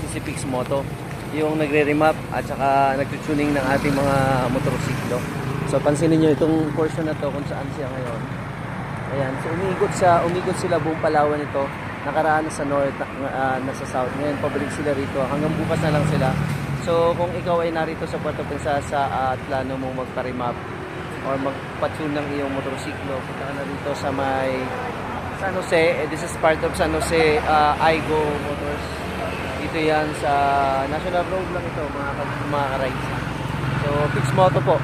natin si Pix Moto, yung nagre-remap at saka nagtutuning ng ating mga motorsiklo. So pansinin nyo itong portion na to kung saan siya ngayon. Ayan, so umikot sila buong Palawan ito. Nakaraan sa north, nasa south. Ngayon pabalik sila rito, hanggang bukas na lang sila. So kung ikaw ay narito sa Puerto Princesa at plano mong magpa-remap or magpa-tune ng iyong motorsiklo, punta ka na rito sa may San Jose. This is part of San Jose Aigo Motors. Dito yan sa National Road lang ito, mga ka-rides. So Pix Moto po.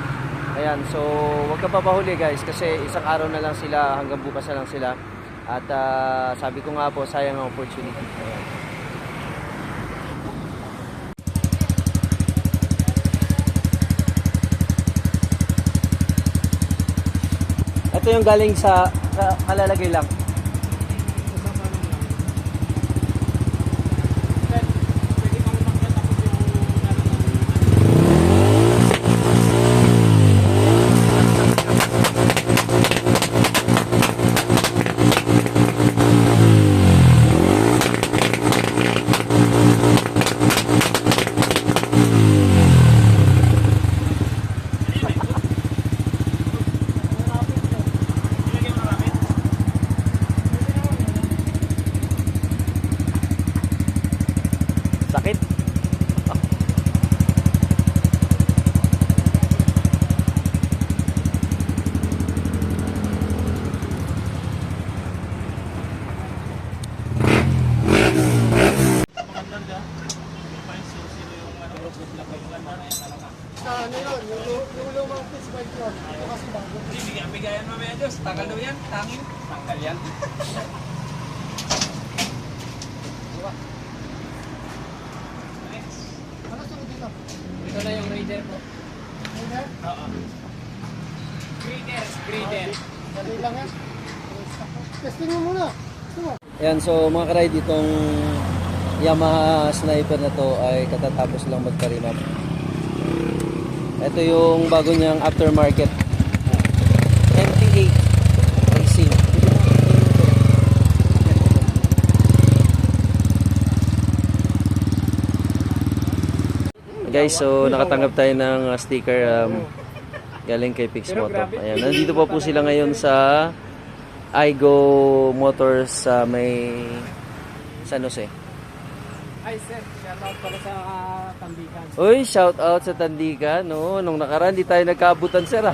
Ayan, so huwag ka papahuli guys kasi isang araw na lang sila, hanggang bukas na lang sila. At sabi ko nga po, sayang ang opportunity. Ayan. Ito yung galing sa kalalagay lang. Sakit. Ano yun? Yung lumang fish bike yun. Kasi bago. Bigayan mamaya Diyos. Tanggal daw yan. Tangin. Tanggal yan. Diba? Ano sunod dito? Ito na yung Raider po. Ayan. Oo. Grader. Dali lang yan. Testing mo muna. Diba? Ayan, so mga karide, itong Yamaha Sniper na to ay katatapos lang magpa-remap. Ito yung bago niyang aftermarket MT8 Racing. Guys, so nakatanggap tayo ng sticker galing kay Pix Moto. Ayan, nandito po sila ngayon sa Aigo Motors sa may San Jose. Ay sir, shout out pala sa Tambikan. Uy, shout out sa Tandigan, no? Nung nakaraan, di tayo nagkaabutan, sir, ah.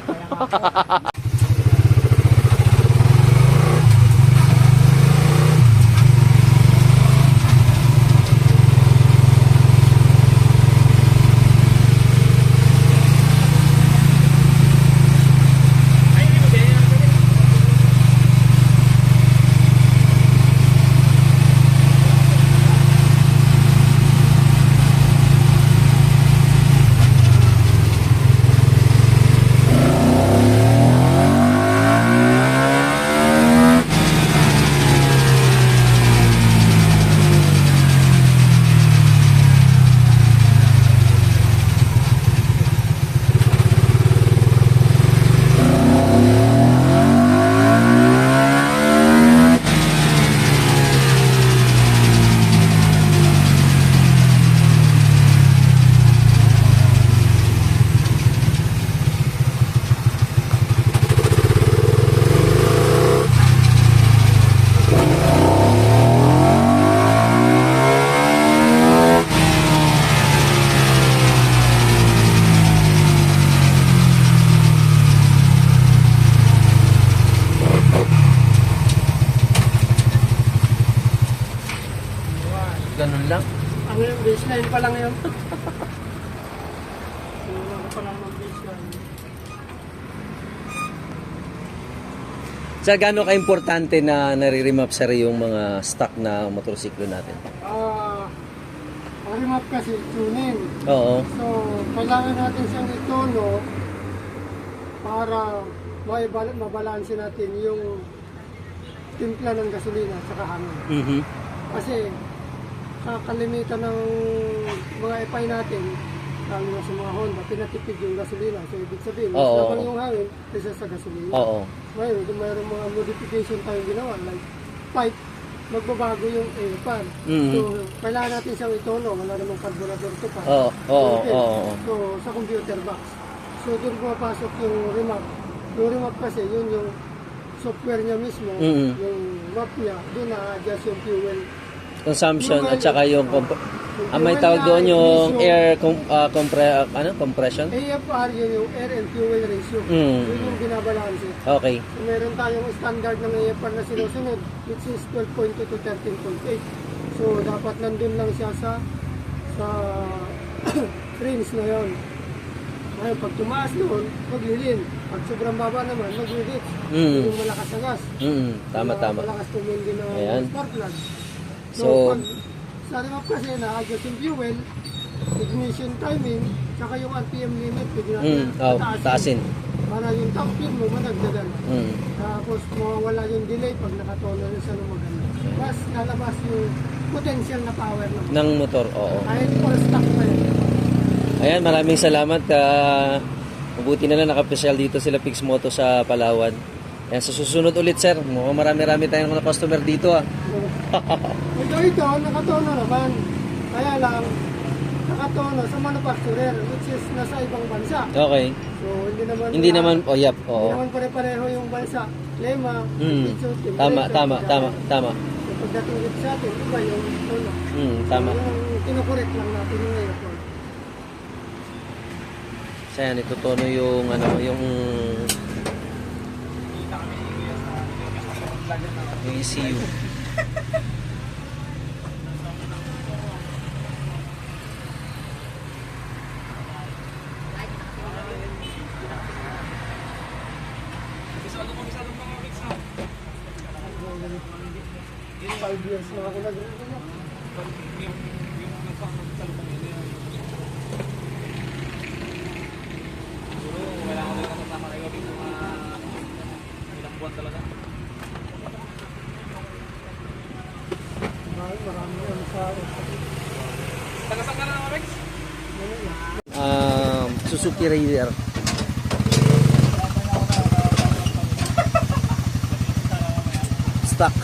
Ganun lang. Ano yung baseline pa lang yun? Ano pa lang ng baseline? Sa gaano ka-importante na nare-remap sir yung mga stock na motorsiklo natin? Remap kasi tuning. Oo. So, kailangan natin siyang itono para mabalansin natin yung timpla ng gasolina at saka hangin. Kasi kalimitan ng mga FI natin, lalo na sa mga Honda, pinatipid yung gasolina. So, ibig sabihin, mas Oo. labang yung hangin kaysa sa gasolina. Oo. Ngayon, kung mayroong mga modification tayong ginawa, like pipe, magbabago yung airpan. Mhm. So, kailangan natin siyang itono. Wala namang carburetor to pa. Oo, oo, Okay. oo. So, sa computer box. So, doon pumapasok yung remap. Yung remap kasi, yun yung software niya mismo, Mhm. yung map niya, doon na-adjust yung fuel. Consumption at saka yung may tawag doon yung compression. AFR, yun yung air and fuel ratio. Mm. Yun yung binabalanse. Okay. So, meron tayong standard ng AFR na sinusunod, which is 12.2 to 13.8. So, dapat nandun lang siya sa range na yun. Ngayon, pag tumaas noon, maglilin. Pag sobrang baba naman, maglilits. Mm. Yung malakas na gas. Tama, tama. Malakas tumindi na Ayan. spark plug. So, So- pag sa remap kasi, na-adjust yung fuel, ignition timing, saka yung RPM limit, bigyan natin Taasin. para yung top speed mo madagdagan. Tapos mawawala yung delay pag nakatono rin siya ng maganda. Mas lalabas yung potential na power naman. Ng motor, oo. Kahit all stock pa yun. Ayan, maraming salamat. Mabuti na lang nakapasyal dito sila Pix Moto sa Palawan. Ayan, sa susunod ulit sir. Mukhang marami-rami tayong mga customer dito ah. Ito, nakatono naman. Kaya lang, nakatono sa manufacturer, which is nasa ibang bansa. Okay. So, Hindi naman, Hindi oo. naman pare-pareho yung bansa. Lema, Mm. temperature, Tama, temperature, tama. So, pagdating dito sa atin, iba yung tono. Tama. So, yung kinukorek lang natin yung aircon. So yan, itutono yung yung ECU. Five years na ako nag-rito. Wala ko lang kasama kayo dito ilang buwan talaga. Marami yan sa Taga-saan ka na, Rex? Suzuki Raider. Stock.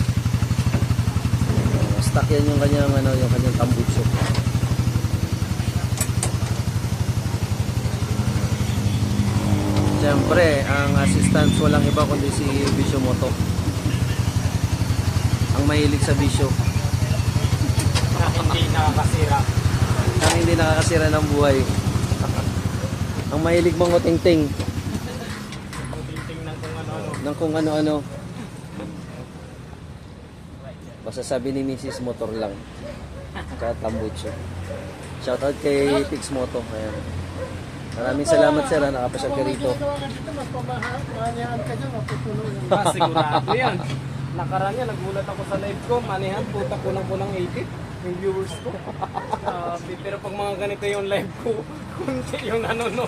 Stock yan yung kanyang yung kanyang tambucho. Siyempre, ang assistance walang iba kundi si Bisyo Moto. Ang mahilig sa bisyo. Hindi nakakasira. Ang hindi nakakasira ng buhay. Ang mahilig manguting-ting Tingnan kung ano-ano. ng kung ano-ano. Basta sabi ni Mrs. Motor lang. Tsaka tambucho. Shoutout kay Pix Moto. Ayan. Maraming salamat sir, nakapasyal ka rito. Mas pamahalaan ka dyan, mapupuno yan. Sigurado yan. Nakaraan yan, nagulat ako sa live ko. Manihan, puta kulang-kulang 80 yung viewers ko. Pero pag mga ganito yung live ko, kunti yung ano no.